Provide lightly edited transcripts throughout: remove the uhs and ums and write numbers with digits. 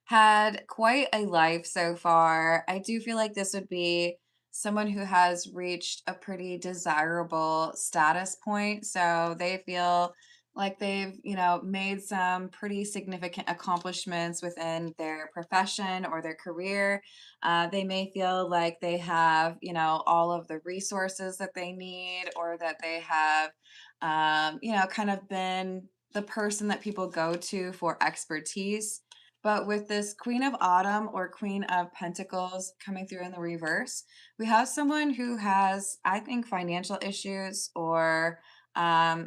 had quite a life so far. I do feel like this would be someone who has reached a pretty desirable status point. So they feel like they've, made some pretty significant accomplishments within their profession or their career. They may feel like they have, all of the resources that they need, or that they have, kind of been the person that people go to for expertise. But with this Queen of Autumn or Queen of Pentacles coming through in the reverse, we have someone who has, I think, financial issues or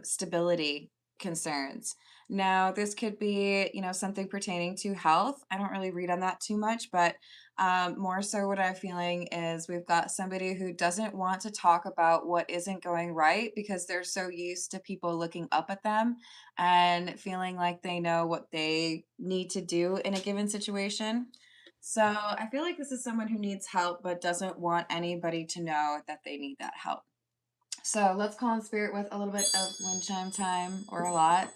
stability concerns. Now, this could be, something pertaining to health. I don't really read on that too much, but more so what I'm feeling is we've got somebody who doesn't want to talk about what isn't going right because they're so used to people looking up at them and feeling like they know what they need to do in a given situation. So I feel like this is someone who needs help but doesn't want anybody to know that they need that help. So let's call in spirit with a little bit of wind chime time or a lot.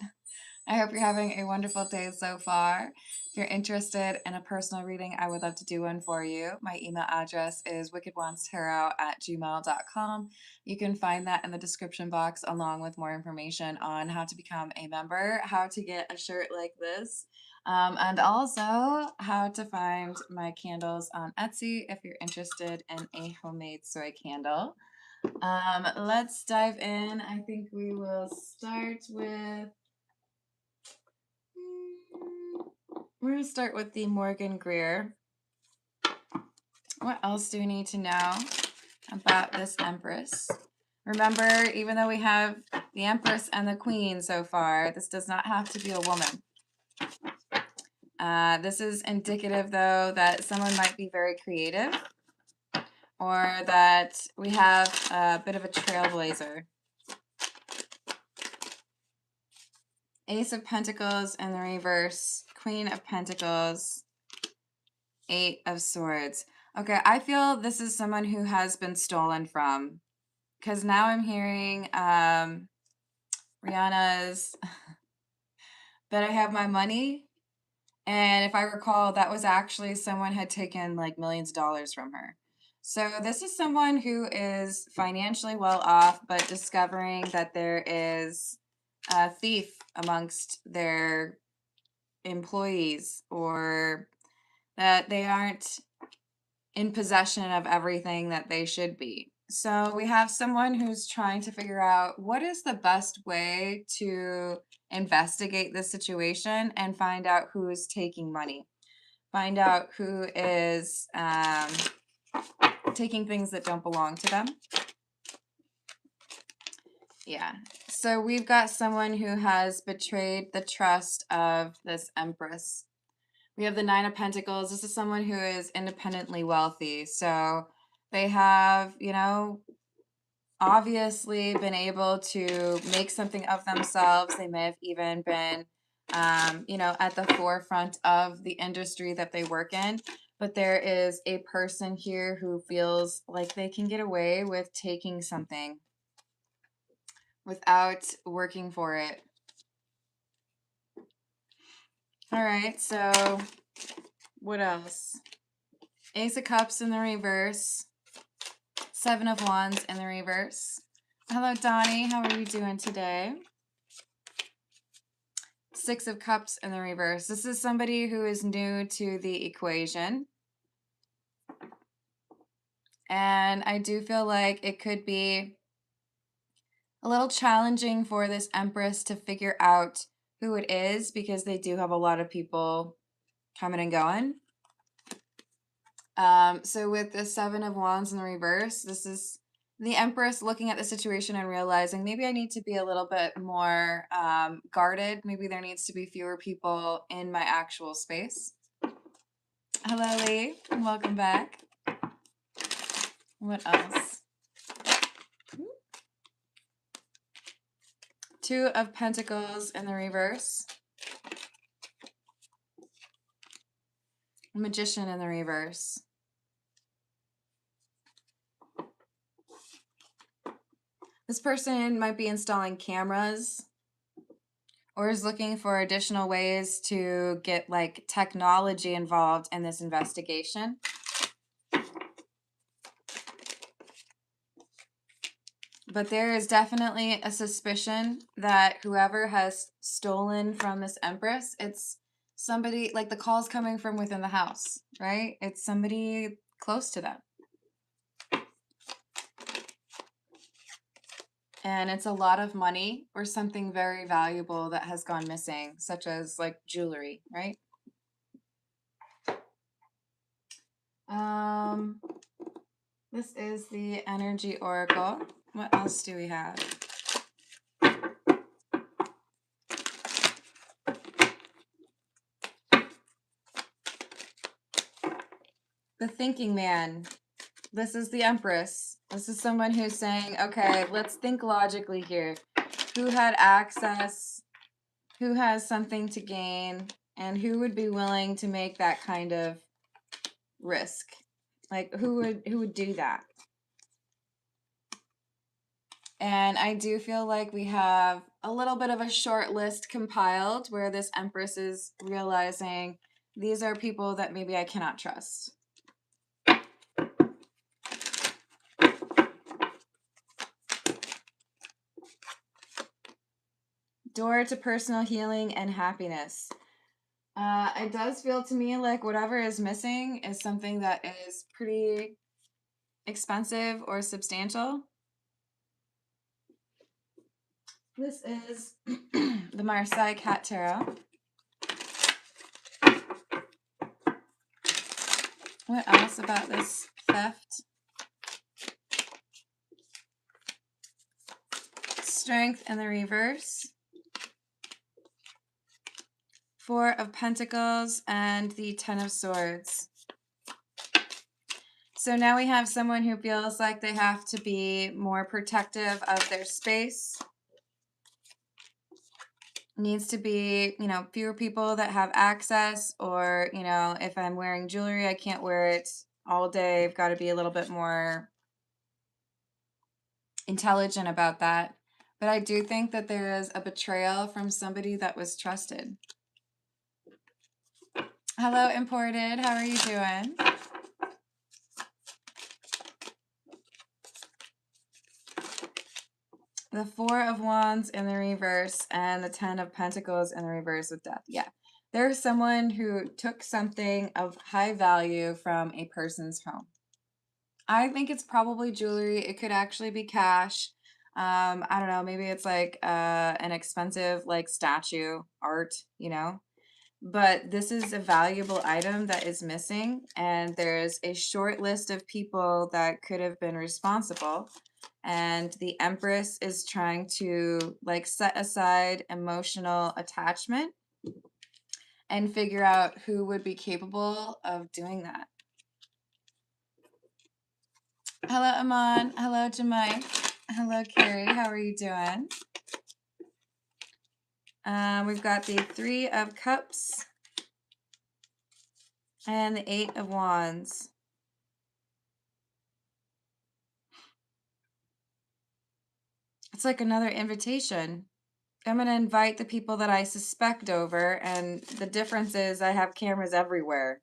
I hope you're having a wonderful day so far. If you're interested in a personal reading, I would love to do one for you. My email address is wickedwandstarot@gmail.com. You can find that in the description box along with more information on how to become a member, how to get a shirt like this, and also how to find my candles on Etsy if you're interested in a homemade soy candle. Let's dive in. I think we will start with we're going to start with the Morgan Greer. What else do we need to know about this Empress? Remember, even though we have the Empress and the Queen so far, this does not have to be a woman. This is indicative, though, that someone might be very creative or that we have a bit of a trailblazer. Ace of Pentacles in the reverse, Queen of Pentacles, Eight of Swords. Okay, I feel this is someone who has been stolen from, because now I'm hearing Rihanna's "Better Have My Money," and if I recall, that was actually someone had taken like millions of dollars from her. So this is someone who is financially well off, but discovering that there is a thief amongst their employees, or that they aren't in possession of everything that they should be. So we have someone who's trying to figure out what is the best way to investigate this situation and find out who is taking money, find out who is taking things that don't belong to them. Yeah. So we've got someone who has betrayed the trust of this Empress. We have the Nine of Pentacles. This is someone who is independently wealthy. So they have, obviously been able to make something of themselves. They may have even been, at the forefront of the industry that they work in. But there is a person here who feels like they can get away with taking something without working for it. All right, so what else? Ace of Cups in the reverse. Seven of Wands in the reverse. Hello, Donnie. How are you doing today? Six of Cups in the reverse. This is somebody who is new to the equation. And I do feel like it could be a little challenging for this Empress to figure out who it is, because they do have a lot of people coming and going. So with the Seven of Wands in the reverse, this is the Empress looking at the situation and realizing maybe I need to be a little bit more guarded. Maybe there needs to be fewer people in my actual space. Hello, Lee. Welcome back. What else? Two of Pentacles in the reverse. Magician in the reverse. This person might be installing cameras or is looking for additional ways to get like technology involved in this investigation. But there is definitely a suspicion that whoever has stolen from this Empress, it's somebody, like the call's coming from within the house, right? It's somebody close to them. And it's a lot of money or something very valuable that has gone missing, such as like jewelry, right? This is the energy oracle. What else do we have? The thinking man. This is the Empress. This is someone who's saying, okay, let's think logically here. Who had access? Who has something to gain? And who would be willing to make that kind of risk? Like who would do that? And I do feel like we have a little bit of a short list compiled where this Empress is realizing these are people that maybe I cannot trust. Door to personal healing and happiness. It does feel to me like whatever is missing is something that is pretty expensive or substantial. This is the Marseille Cat Tarot. What else about this theft? Strength in the reverse. Four of Pentacles and the Ten of Swords. So now we have someone who feels like they have to be more protective of their space. Needs to be, fewer people that have access, or, if I'm wearing jewelry, I can't wear it all day. I've got to be a little bit more intelligent about that. But I do think that there is a betrayal from somebody that was trusted. Hello, Imported. How are you doing? The Four of Wands in the reverse and the Ten of Pentacles in the reverse with Death. Yeah. There's someone who took something of high value from a person's home. I think it's probably jewelry. It could actually be cash. I don't know. Maybe it's like an expensive like statue art, But this is a valuable item that is missing, and there's a short list of people that could have been responsible. And the Empress is trying to like set aside emotional attachment and figure out who would be capable of doing that. Hello, Aman. Hello, Jamai. Hello, Carrie. How are you doing? We've got the Three of Cups and the Eight of Wands. It's like another invitation. I'm going to invite the people that I suspect over, and the difference is I have cameras everywhere.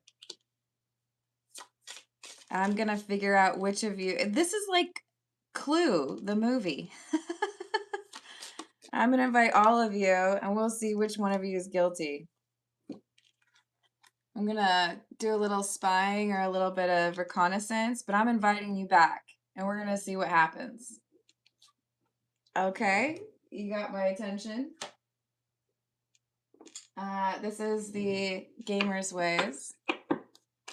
I'm going to figure out which of you... This is like Clue, the movie. I'm going to invite all of you, and we'll see which one of you is guilty. I'm going to do a little spying or a little bit of reconnaissance, but I'm inviting you back, and we're going to see what happens. Okay, you got my attention. This is the Gamer's Ways.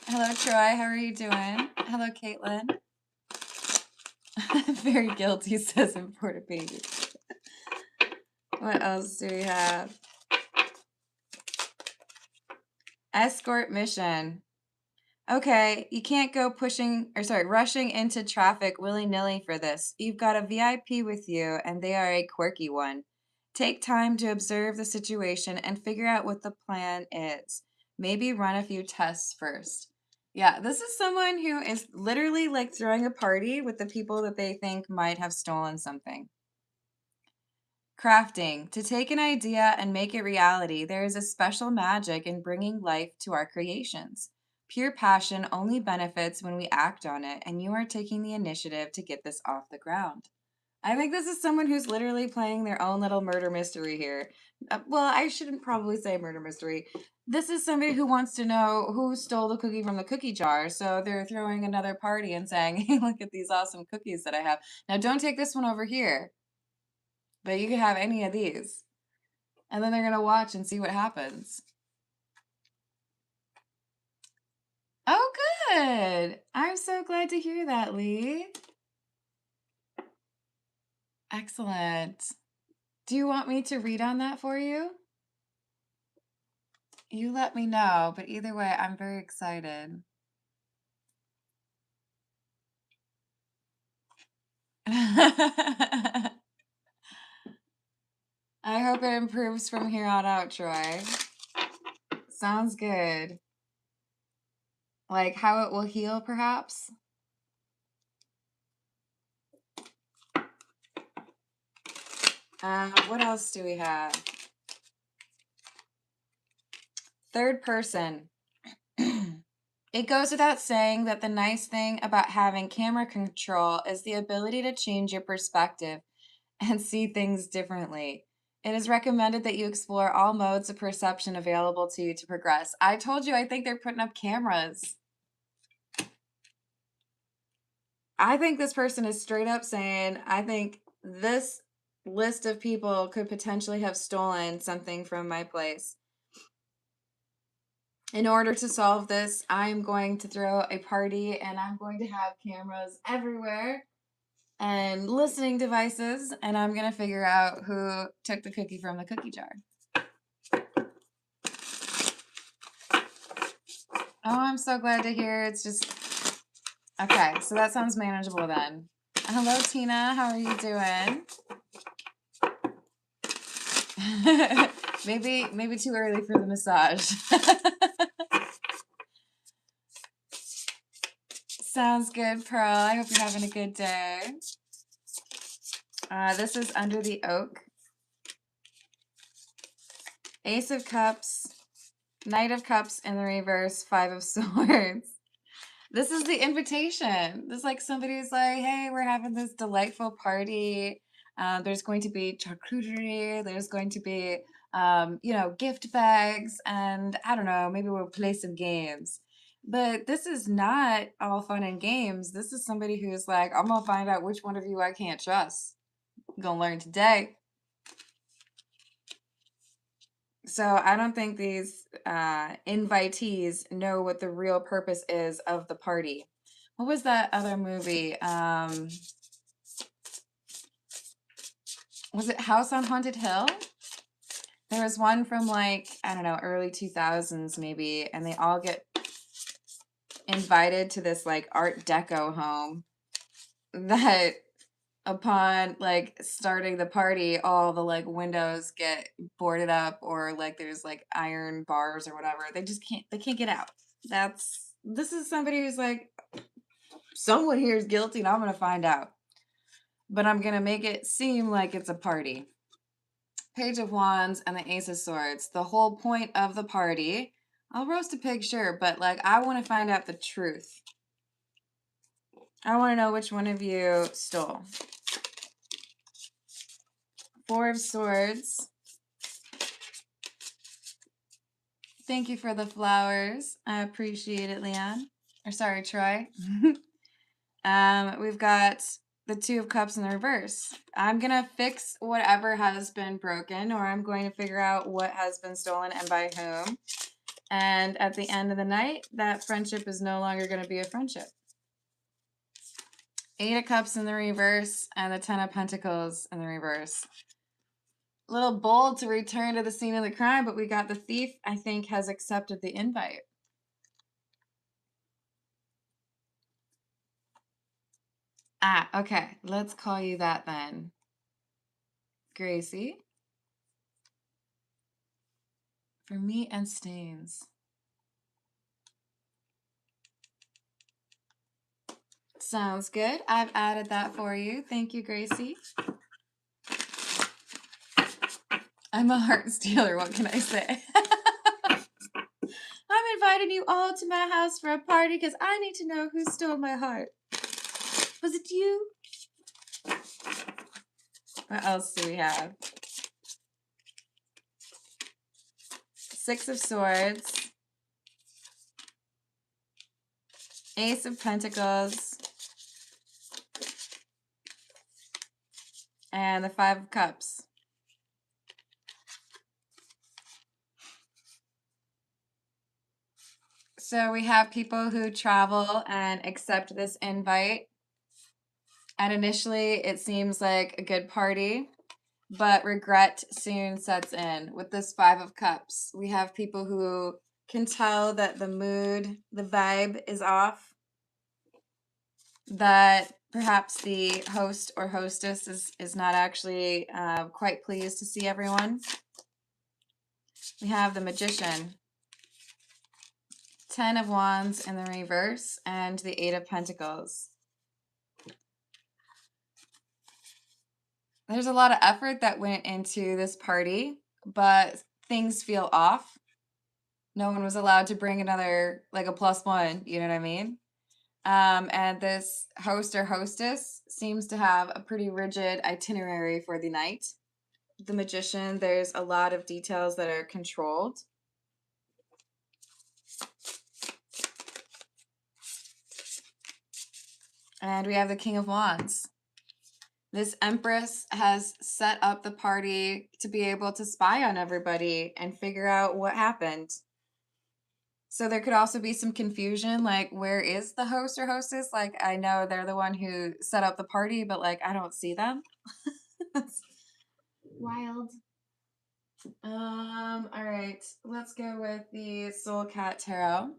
Hello, Troy. How are you doing? Hello, Caitlin. Very guilty, says Imported Baby. What else do we have? Escort mission. Okay, you can't go rushing into traffic willy-nilly for this. You've got a VIP with you, and they are a quirky one. Take time to observe the situation and figure out what the plan is. Maybe run a few tests first. Yeah, this is someone who is literally like throwing a party with the people that they think might have stolen something. Crafting. To take an idea and make it reality, there is a special magic in bringing life to our creations. Pure passion only benefits when we act on it, and you are taking the initiative to get this off the ground. I think this is someone who's literally playing their own little murder mystery here. Well, I shouldn't probably say murder mystery. This is somebody who wants to know who stole the cookie from the cookie jar. So they're throwing another party and saying, hey, look at these awesome cookies that I have. Now, don't take this one over here, but you can have any of these. And then they're going to watch and see what happens. Oh, good. I'm so glad to hear that, Lee. Excellent. Do you want me to read on that for you? You let me know, but either way, I'm very excited. I hope it improves from here on out, Troy. Sounds good. Like how it will heal, perhaps? What else do we have? Third person. It goes without saying that the nice thing about having camera control is the ability to change your perspective and see things differently. It is recommended that you explore all modes of perception available to you to progress. I told you, I think they're putting up cameras. I think this person is straight up saying, I think this list of people could potentially have stolen something from my place. In order to solve this, I'm going to throw a party and I'm going to have cameras everywhere and listening devices, and I'm going to figure out who took the cookie from the cookie jar. Oh, I'm so glad to hear. It's just okay, so that sounds manageable then. Hello, Tina. How are you doing? maybe too early for the massage. Sounds good, Pearl. I hope you're having a good day. This is Under the Oak. Ace of Cups, Knight of Cups in the reverse, Five of Swords. This is the invitation. This is like somebody's like, hey, we're having this delightful party. There's going to be charcuterie. There's going to be, gift bags. And I don't know, maybe we'll play some games. But this is not all fun and games. This is somebody who's like, I'm going to find out which one of you I can't trust. I'm going to learn today. So I don't think these invitees know what the real purpose is of the party. What was that other movie? Was it House on Haunted Hill? There was one from like, I don't know, early 2000s maybe, and they all get invited to this like Art Deco home that upon like starting the party, all the like windows get boarded up or like there's like iron bars or whatever. They can't get out. This is somebody who's like, someone here is guilty and I'm going to find out. But I'm going to make it seem like it's a party. Page of Wands and the Ace of Swords. The whole point of the party, I'll roast a pig, sure, but like I want to find out the truth. I want to know which one of you stole. Four of Swords. Thank you for the flowers. I appreciate it, Leon. Or sorry, Troy. We've got the Two of Cups in the reverse. I'm going to fix whatever has been broken, or I'm going to figure out what has been stolen and by whom. And at the end of the night, that friendship is no longer going to be a friendship. Eight of Cups in the reverse and the Ten of Pentacles in the reverse. A little bold to return to the scene of the crime, but we got the thief, I think, has accepted the invite. Okay. Let's call you that then. Gracie. For meat and stains. Sounds good. I've added that for you. Thank you, Gracie. I'm a heart stealer. What can I say? I'm inviting you all to my house for a party because I need to know who stole my heart. Was it you? What else do we have? Six of Swords, Ace of Pentacles, and the Five of Cups. So we have people who travel and accept this invite. And initially it seems like a good party, but regret soon sets in. With this Five of Cups, we have people who can tell that the mood, the vibe is off, that perhaps the host or hostess is not actually quite pleased to see everyone. We have the Magician, 10 of Wands in the reverse, and the Eight of Pentacles. There's a lot of effort that went into this party, but things feel off. No one was allowed to bring another, like a +1, you know what I mean? And this host or hostess seems to have a pretty rigid itinerary for the night. The Magician, there's a lot of details that are controlled. And we have the King of Wands. This Empress has set up the party to be able to spy on everybody and figure out what happened. So there could also be some confusion, like, where is the host or hostess? Like, I know they're the one who set up the party, but, like, I don't see them. That's wild. All right, let's go with the Soul Cat Tarot.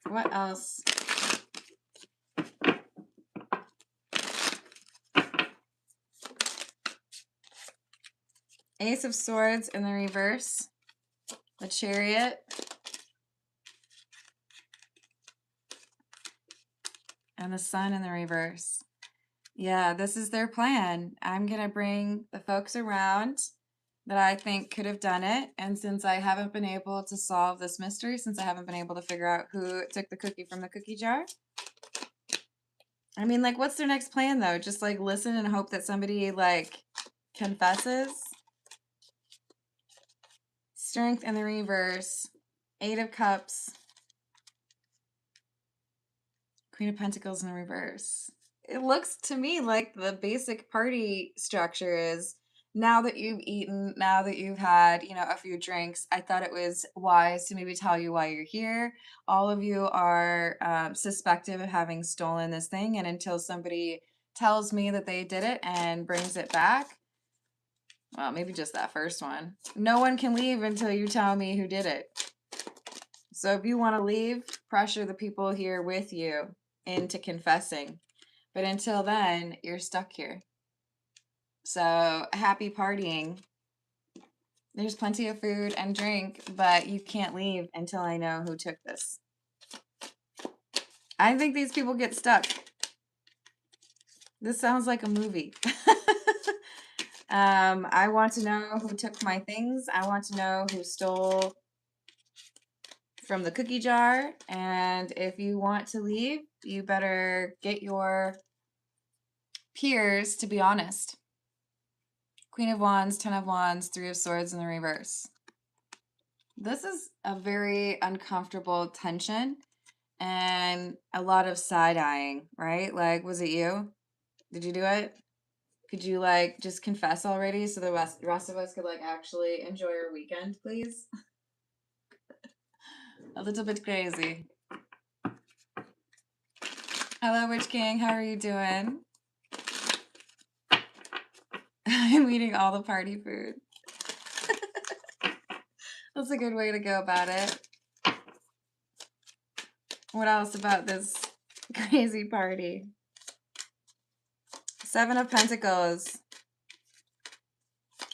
What else? Ace of Swords in the reverse, the Chariot, and the Sun in the reverse. Yeah, this is their plan. I'm going to bring the folks around that I think could have done it. And since I haven't been able to solve this mystery, since I haven't been able to figure out who took the cookie from the cookie jar, I mean, like, what's their next plan, though? Just, like, listen and hope that somebody, like, confesses? Strength in the reverse, Eight of Cups, Queen of Pentacles in the reverse. It looks to me like the basic party structure is, now that you've eaten, now that you've had, you know, a few drinks, I thought it was wise to maybe tell you why you're here. All of you are suspected of having stolen this thing, and until somebody tells me that they did it and brings it back, well, maybe just that first one, no one can leave until you tell me who did it. So if you want to leave, pressure the people here with you into confessing. But until then, you're stuck here. So happy partying. There's plenty of food and drink, but you can't leave until I know who took this. I think these people get stuck. This sounds like a movie. I want to know who took my things. I want to know who stole from the cookie jar. And if you want to leave, you better get your peers to be honest. Queen of Wands, 10 of Wands, 3 of Swords in the reverse. This is a very uncomfortable tension and a lot of side-eyeing, right? Like, was it you? Did you do it? Could you, like, just confess already so the rest of us could, like, actually enjoy our weekend, please? A little bit crazy. Hello, Witch King. How are you doing? I'm eating all the party food. That's a good way to go about it. What else about this crazy party? 7 of Pentacles.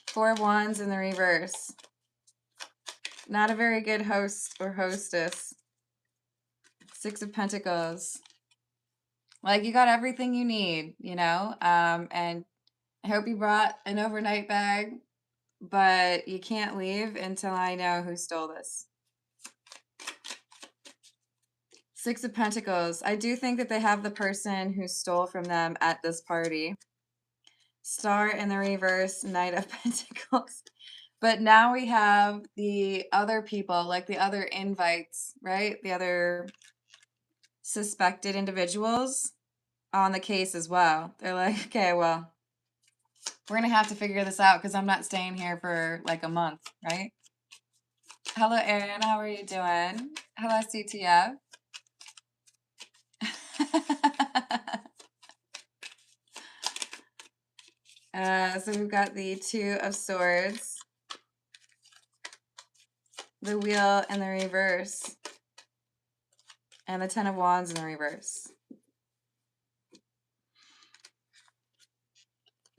4 of Wands in the reverse. Not a very good host or hostess. 6 of Pentacles. Like, you got everything you need, you know? And I hope you brought an overnight bag, but you can't leave until I know who stole this. Six of Pentacles. I do think that they have the person who stole from them at this party. Star in the reverse, Knight of Pentacles. But now we have the other people, like the other invites, right? The other suspected individuals on the case as well. They're like, okay, well, we're going to have to figure this out because I'm not staying here for like a month, right? Hello, Erin. How are you doing? Hello, CTF. So we've got the Two of Swords, the Wheel in the reverse, and the Ten of Wands in the reverse.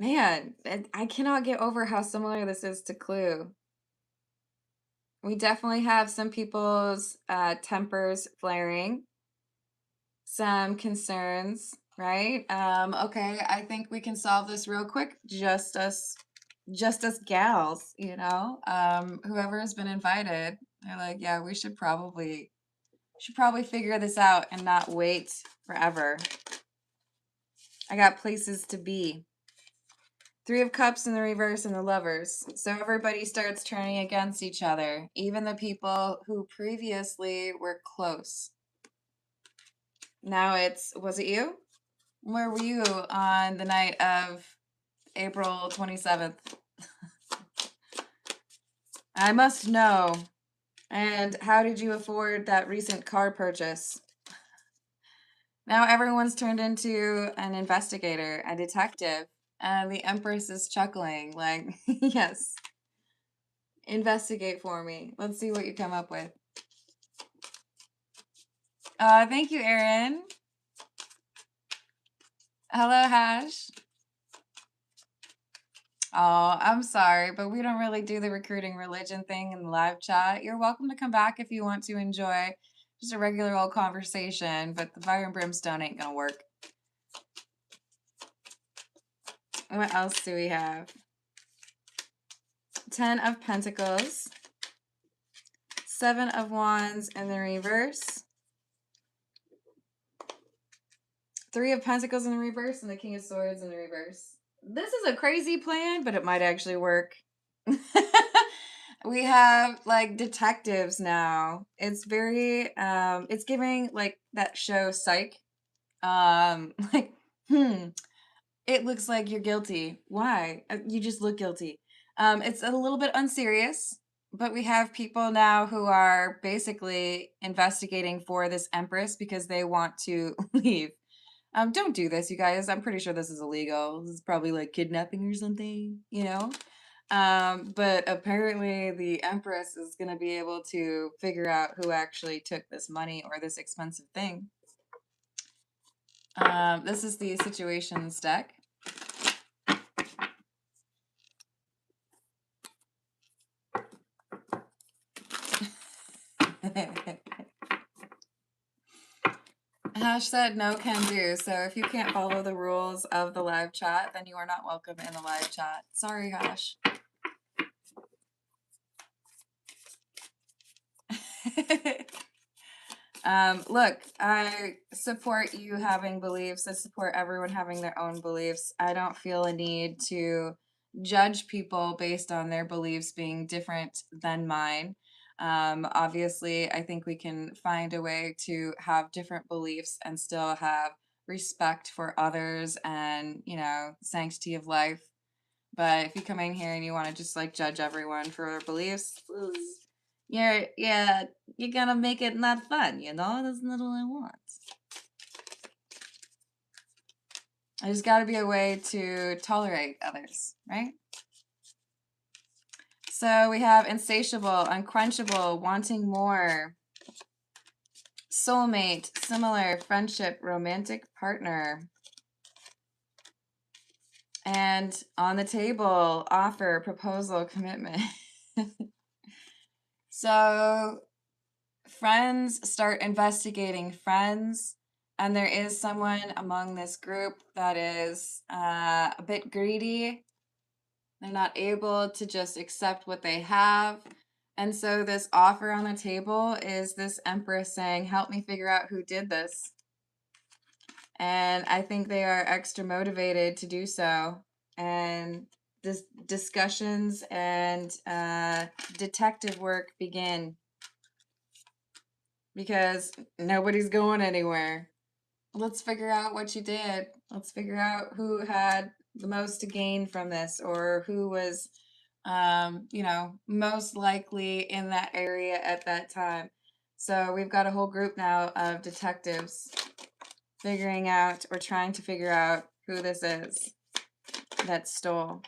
Man, I cannot get over how similar this is to Clue. We definitely have some people's tempers flaring, some concerns, right? Okay, I think we can solve this real quick. Just us gals, you know. Whoever has been invited, they're like, yeah, we should probably figure this out and not wait forever. I got places to be. Three of Cups in the reverse and the Lovers. So everybody starts turning against each other, even the people who previously were close. Now was it you? Where were you on the night of April 27th? I must know. And how did you afford that recent car purchase? Now everyone's turned into an investigator, a detective, and the Empress is chuckling like, yes, investigate for me. Let's see what you come up with. Thank you, Erin. Hello, Hash. Oh, I'm sorry, but we don't really do the recruiting religion thing in the live chat. You're welcome to come back if you want to enjoy just a regular old conversation, but the fire and brimstone ain't gonna work. What else do we have? Ten of Pentacles. Seven of Wands in the reverse. Three of Pentacles in the reverse and the King of Swords in the reverse. This is a crazy plan, but it might actually work. We have like detectives now. It's very it's giving like that show Psych. Like, it looks like you're guilty. Why? You just look guilty. It's a little bit unserious, but we have people now who are basically investigating for this Empress because they want to leave. Don't do this, you guys. I'm pretty sure this is illegal. This is probably like kidnapping or something, you know? But apparently the Empress is going to be able to figure out who actually took this money or this expensive thing. This is the Situations deck. Hash said no can do. So if you can't follow the rules of the live chat, then you are not welcome in the live chat. Sorry, Hash. Look, I support you having beliefs. I support everyone having their own beliefs. I don't feel a need to judge people based on their beliefs being different than mine. Obviously, I think we can find a way to have different beliefs and still have respect for others and, you know, sanctity of life. But if you come in here and you want to just like judge everyone for their beliefs, you're gonna make it not fun, you know? That's not what I want. There's got to be a way to tolerate others, right? So we have insatiable, unquenchable, wanting more, soulmate, similar, friendship, romantic partner. And on the table, offer, proposal, commitment. So friends start investigating friends. And there is someone among this group that is a bit greedy. They're not able to just accept what they have. And so this offer on the table is this Empress saying, help me figure out who did this. And I think they are extra motivated to do so. And this discussions and detective work begin because nobody's going anywhere. Let's figure out what you did. Let's figure out who had the most to gain from this, or who was, most likely in that area at that time. So we've got a whole group now of detectives figuring out or trying to figure out who this is that stole.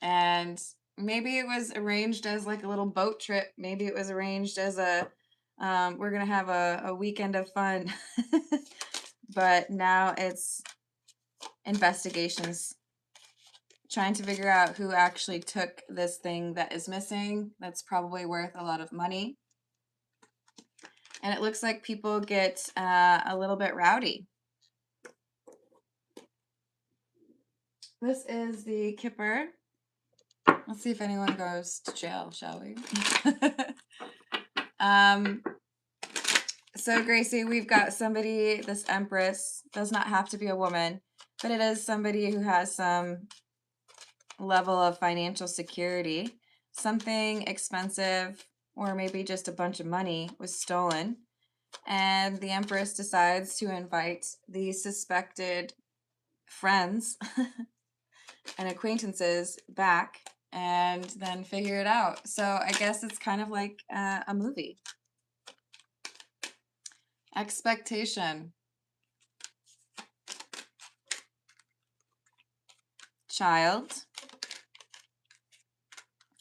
And maybe it was arranged as like a little boat trip. Maybe it was arranged as we're going to have a weekend of fun. But now it's investigations, trying to figure out who actually took this thing that is missing. That's probably worth a lot of money. And it looks like people get a little bit rowdy. This is the Kipper. Let's see if anyone goes to jail, shall we? So Gracie, we've got somebody, this Empress, does not have to be a woman, but it is somebody who has some level of financial security. Something expensive, or maybe just a bunch of money, was stolen. And the Empress decides to invite the suspected friends and acquaintances back and then figure it out. So I guess it's kind of like a movie. Expectation. Child.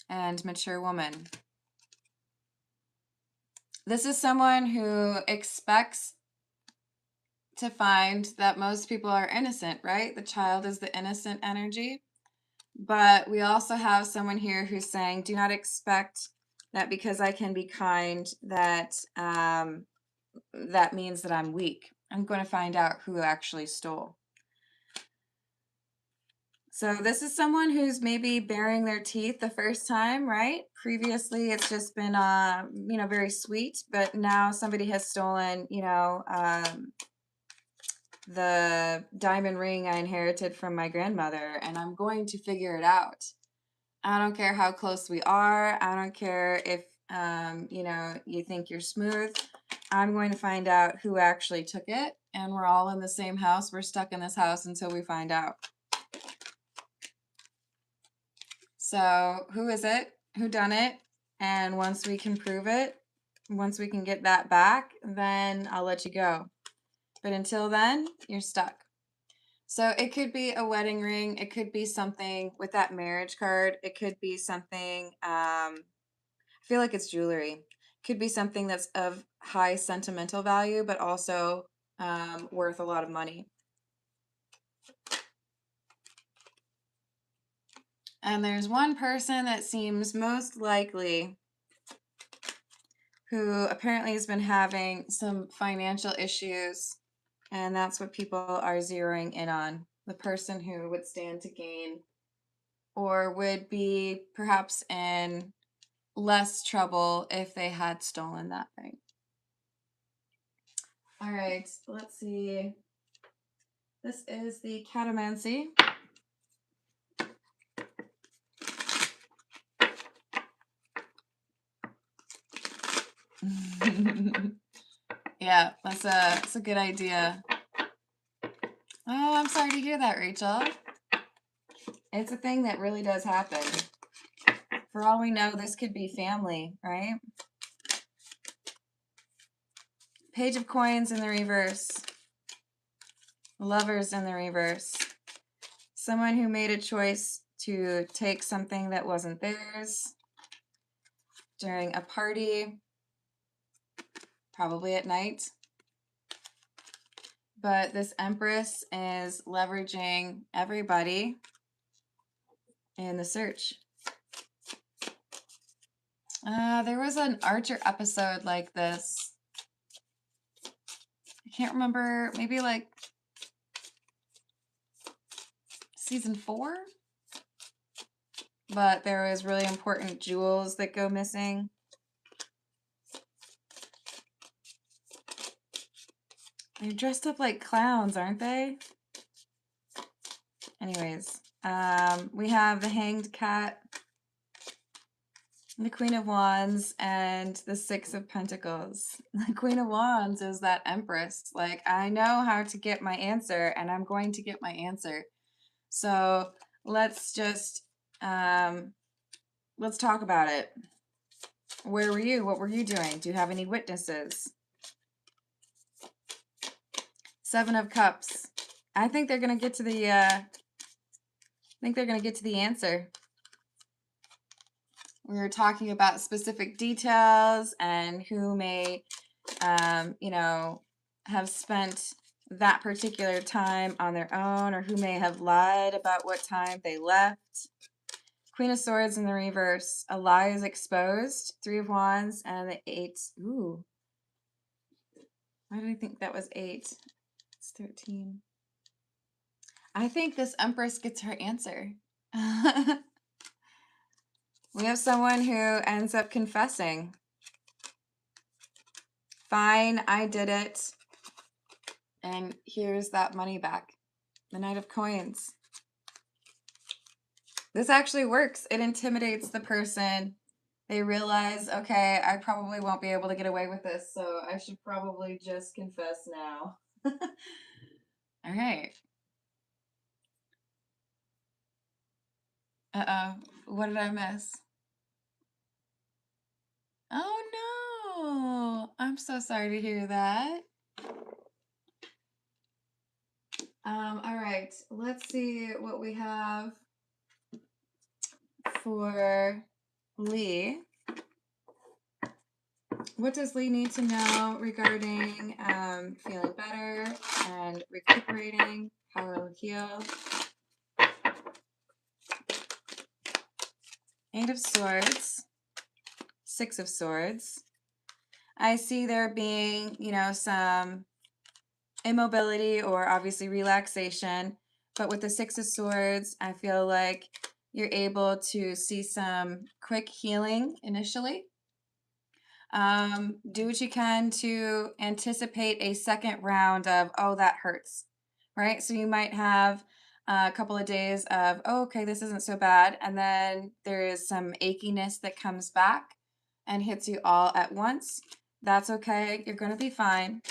And mature woman. This is someone who expects to find that most people are innocent, right? The child is the innocent energy. But we also have someone here who's saying, do not expect that because I can be kind, that that means that I'm weak. I'm going to find out who actually stole. So this is someone who's maybe baring their teeth the first time, right? Previously, it's just been, very sweet, but now somebody has stolen, the diamond ring I inherited from my grandmother, and I'm going to figure it out. I don't care how close we are. I don't care if, you think you're smooth. I'm going to find out who actually took it, and we're all in the same house. We're stuck in this house until we find out. So who is it? Who done it? And once we can prove it, once we can get that back, then I'll let you go. But until then, you're stuck. So it could be a wedding ring. It could be something with that marriage card. It could be something, I feel like it's jewelry. It could be something that's of high sentimental value, but also worth a lot of money. And there's one person that seems most likely who apparently has been having some financial issues, and that's what people are zeroing in on. The person who would stand to gain or would be perhaps in less trouble if they had stolen that thing. All right, let's see. This is the Catamancy. Yeah, that's a good idea. Oh, I'm sorry to hear that, Rachel. It's a thing that really does happen. For all we know, this could be family, right? Page of Coins in the reverse. Lovers in the reverse. Someone who made a choice to take something that wasn't theirs during a party, probably at night. But this Empress is leveraging everybody in the search. There was an Archer episode like this. I can't remember, maybe like season 4? But there was really important jewels that go missing. They're dressed up like clowns, aren't they? Anyways, we have the Hanged Cat, the Queen of Wands, and the Six of Pentacles. The Queen of Wands is that Empress. Like, I know how to get my answer, and I'm going to get my answer. So let's just, let's talk about it. Where were you? What were you doing? Do you have any witnesses? Seven of Cups. I think they're going to get to the, answer. We were talking about specific details and who may, you know, have spent that particular time on their own, or who may have lied about what time they left. Queen of Swords in the reverse. A lie is exposed. Three of Wands and the 8. Ooh. Why did I think that was 8? It's 13. I think this Empress gets her answer. We have someone who ends up confessing. Fine, I did it. And here's that money back. The Knight of Coins. This actually works. It intimidates the person. They realize, okay, I probably won't be able to get away with this, so I should probably just confess now. All right. Uh-oh. What did I miss? Oh, no. I'm so sorry to hear that. All right. Let's see what we have for Lee. What does Lee need to know regarding feeling better and recuperating? How will heal? 8 of Swords. 6 of Swords. I see there being, you know, some immobility or obviously relaxation. But with the 6 of Swords, I feel like you're able to see some quick healing initially. Do what you can to anticipate a second round of, oh, that hurts, right? So you might have a couple of days of, oh, okay, this isn't so bad. And then there is some achiness that comes back and hits you all at once. That's okay. You're going to be fine.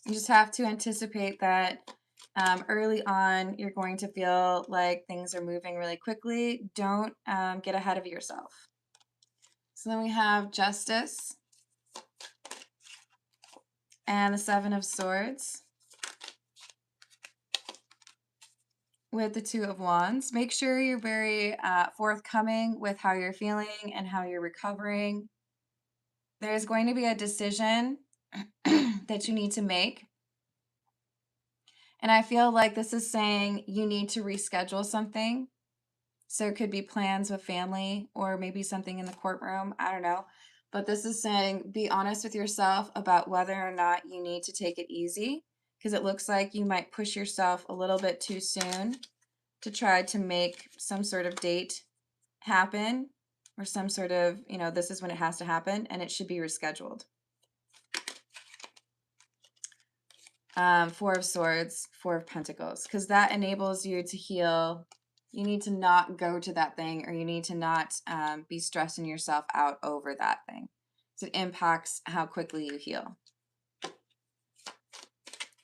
You just have to anticipate that early on, you're going to feel like things are moving really quickly. Don't get ahead of yourself. So then we have Justice and the 7 of Swords with the 2 of Wands. Make sure you're very forthcoming with how you're feeling and how you're recovering. There's going to be a decision that you need to make. And I feel like this is saying you need to reschedule something. So it could be plans with family or maybe something in the courtroom. I don't know. But this is saying be honest with yourself about whether or not you need to take it easy, because it looks like you might push yourself a little bit too soon to try to make some sort of date happen, or some sort of, you know, this is when it has to happen and it should be rescheduled. 4 of Swords, 4 of Pentacles, because that enables you to heal. You need to not go to that thing, or you need to not be stressing yourself out over that thing. So it impacts how quickly you heal.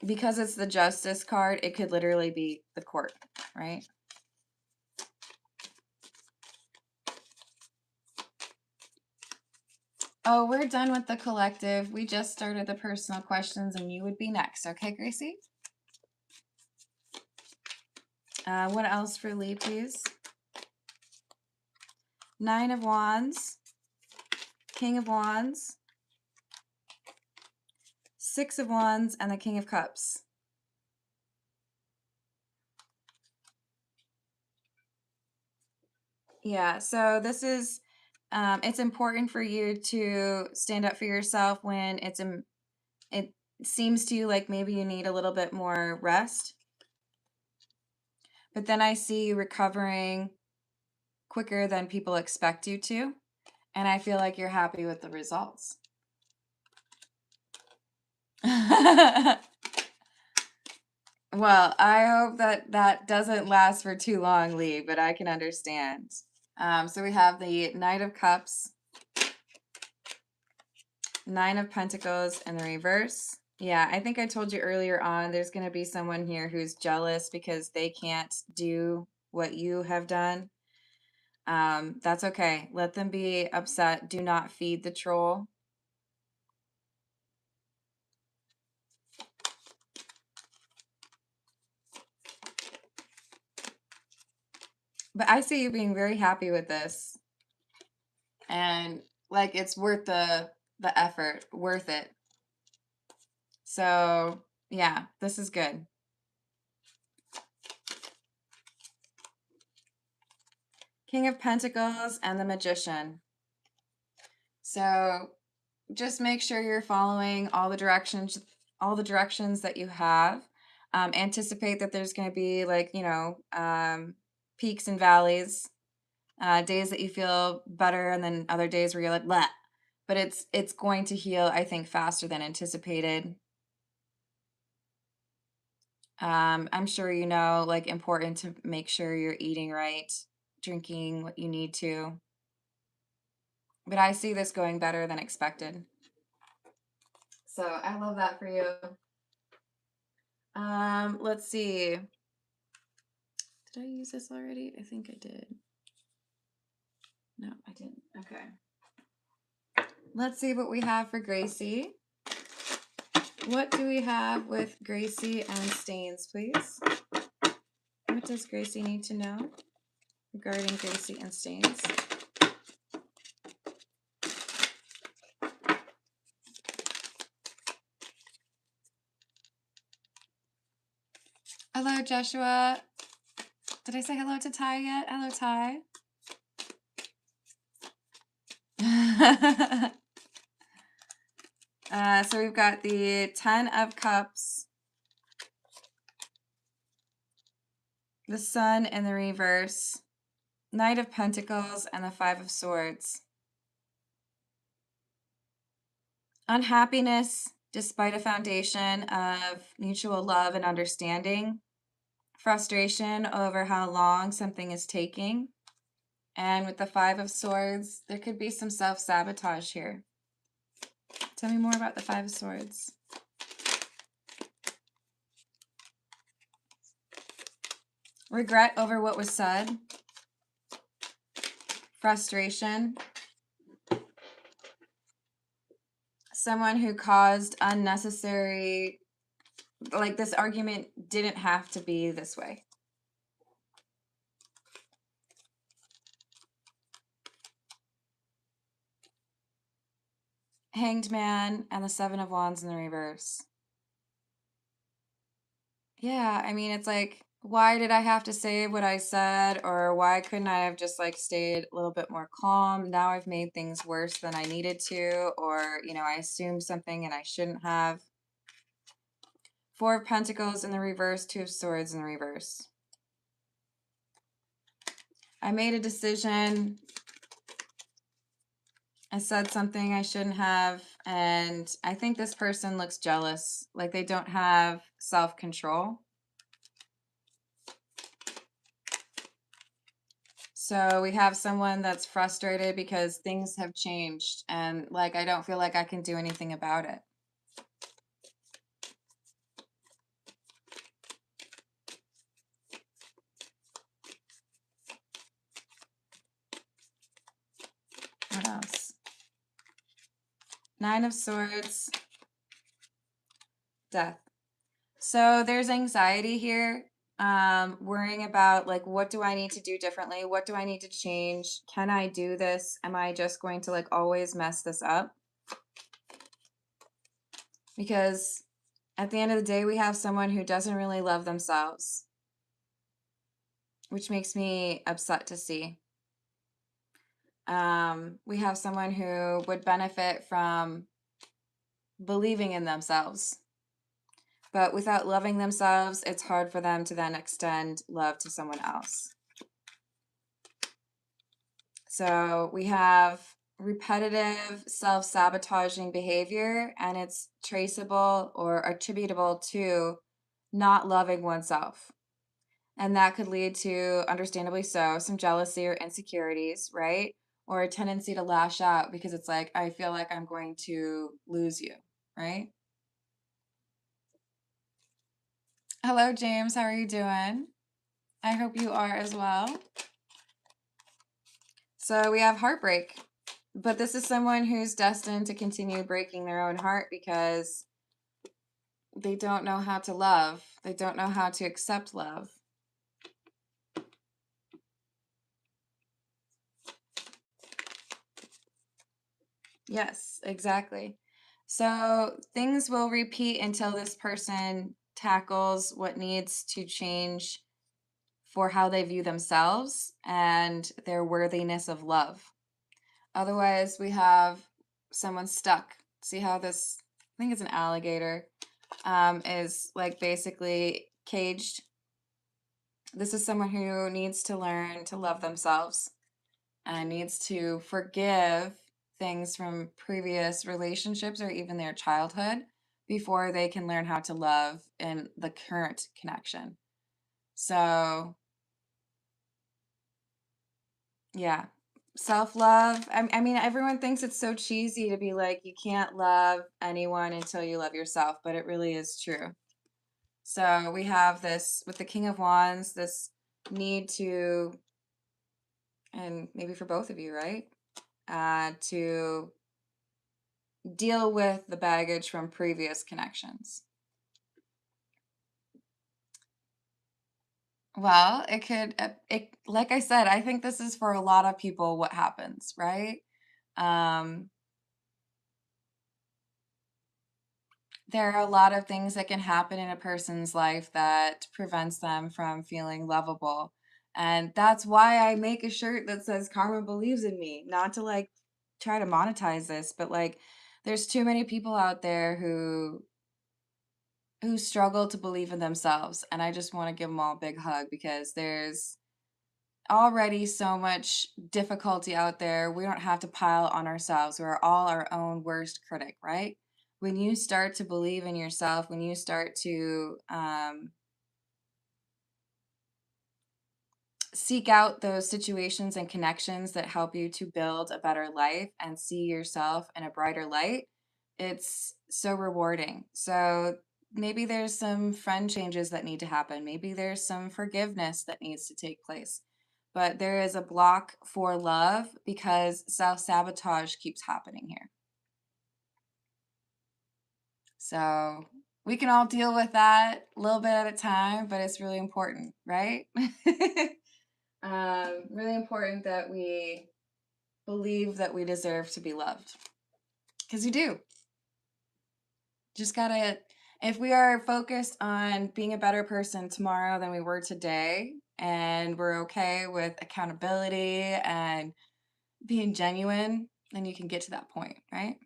Because it's the Justice card, it could literally be the court, right? Oh, we're done with the collective. We just started the personal questions, and you would be next. Okay, Gracie? What else for Lee, please? 9 of Wands, King of Wands, 6 of Wands, and the King of Cups. Yeah, so this is it's important for you to stand up for yourself when it seems to you like maybe you need a little bit more rest. But then I see you recovering quicker than people expect you to. And I feel like you're happy with the results. Well, I hope that that doesn't last for too long, Lee, but I can understand. So we have the Knight of Cups, Nine of Pentacles in the reverse. Yeah, I think I told you earlier on, there's going to be someone here who's jealous because they can't do what you have done. That's okay. Let them be upset. Do not feed the troll. But I see you being very happy with this. And like it's worth the effort, worth it. So, yeah, this is good. King of Pentacles and the Magician. So, just make sure you're following all the directions that you have. Anticipate that there's going to be like, peaks and valleys, days that you feel better, and then other days where you're like, bleh. But it's going to heal, I think, faster than anticipated. I'm sure you know, like, important to make sure you're eating right, drinking what you need to. But I see this going better than expected. So I love that for you. Let's see. Did I use this already? I think I did. No, I didn't. Okay. Let's see what we have for Gracie. What do we have with Gracie and stains, please? What does Gracie need to know regarding Gracie and stains? Hello, Joshua. Did I say hello to Ty yet? Hello, Ty. So we've got the 10 of Cups, the Sun in the reverse, Knight of Pentacles, and the 5 of Swords. Unhappiness despite a foundation of mutual love and understanding. Frustration over how long something is taking. And with the 5 of Swords, there could be some self-sabotage here. Tell me more about the 5 of Swords. Regret over what was said. Frustration. Someone who caused unnecessary, like this argument didn't have to be this way. Hanged Man and the 7 of Wands in the reverse. Yeah, I mean, it's like, why did I have to say what I said? Or why couldn't I have just like stayed a little bit more calm? Now I've made things worse than I needed to. Or, I assumed something and I shouldn't have. 4 of Pentacles in the reverse, 2 of Swords in the reverse. I made a decision. I said something I shouldn't have, and I think this person looks jealous, like they don't have self-control. So we have someone that's frustrated because things have changed, and like I don't feel like I can do anything about it. What else? 9 of Swords, Death. So there's anxiety here, worrying about like, what do I need to do differently? What do I need to change? Can I do this? Am I just going to like always mess this up? Because at the end of the day, we have someone who doesn't really love themselves, which makes me upset to see. We have someone who would benefit from believing in themselves. But without loving themselves, it's hard for them to then extend love to someone else. So we have repetitive self-sabotaging behavior, and it's traceable or attributable to not loving oneself. And that could lead to, understandably so, some jealousy or insecurities, right? Or a tendency to lash out because it's like, I feel like I'm going to lose you, right? Hello, James. How are you doing? I hope you are as well. So we have heartbreak, but this is someone who's destined to continue breaking their own heart because they don't know how to love. They don't know how to accept love. Yes, exactly. So things will repeat until this person tackles what needs to change for how they view themselves and their worthiness of love. Otherwise, we have someone stuck. See how this, I think it's an alligator, is like basically caged. This is someone who needs to learn to love themselves and needs to forgive things from previous relationships or even their childhood before they can learn how to love in the current connection. So, yeah. Self love. I mean, everyone thinks it's so cheesy to be like, you can't love anyone until you love yourself, but it really is true. So, we have this with the King of Wands, this need to, and maybe for both of you, right? To deal with the baggage from previous connections. Well, it could, like I said, I think this is for a lot of people what happens, right? Um, there are a lot of things that can happen in a person's life that prevents them from feeling lovable. And that's why I make a shirt that says Karma believes in me, not to like try to monetize this, but like there's too many people out there who struggle to believe in themselves, and I just want to give them all a big hug because there's already so much difficulty out there. We don't have to pile on ourselves. We're all our own worst critic, right? When you start to believe in yourself, when you start to seek out those situations and connections that help you to build a better life and see yourself in a brighter light, it's so rewarding. So maybe there's some friend changes that need to happen. Maybe there's some forgiveness that needs to take place. But there is a block for love because self sabotage keeps happening here. So we can all deal with that a little bit at a time, but it's really important, right? Really important that we believe that we deserve to be loved because you do. Just gotta, if we are focused on being a better person tomorrow than we were today, and we're okay with accountability and being genuine, then you can get to that point, right?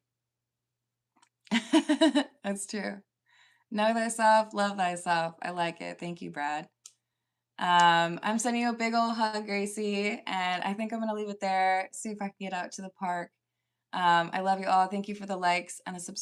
That's true. Know thyself, love thyself. I like it. Thank you, Brad. I'm sending you a big old hug, Gracie, and I think I'm gonna leave it there. See if I can get out to the park. I love you all. Thank you for the likes and the subscribe.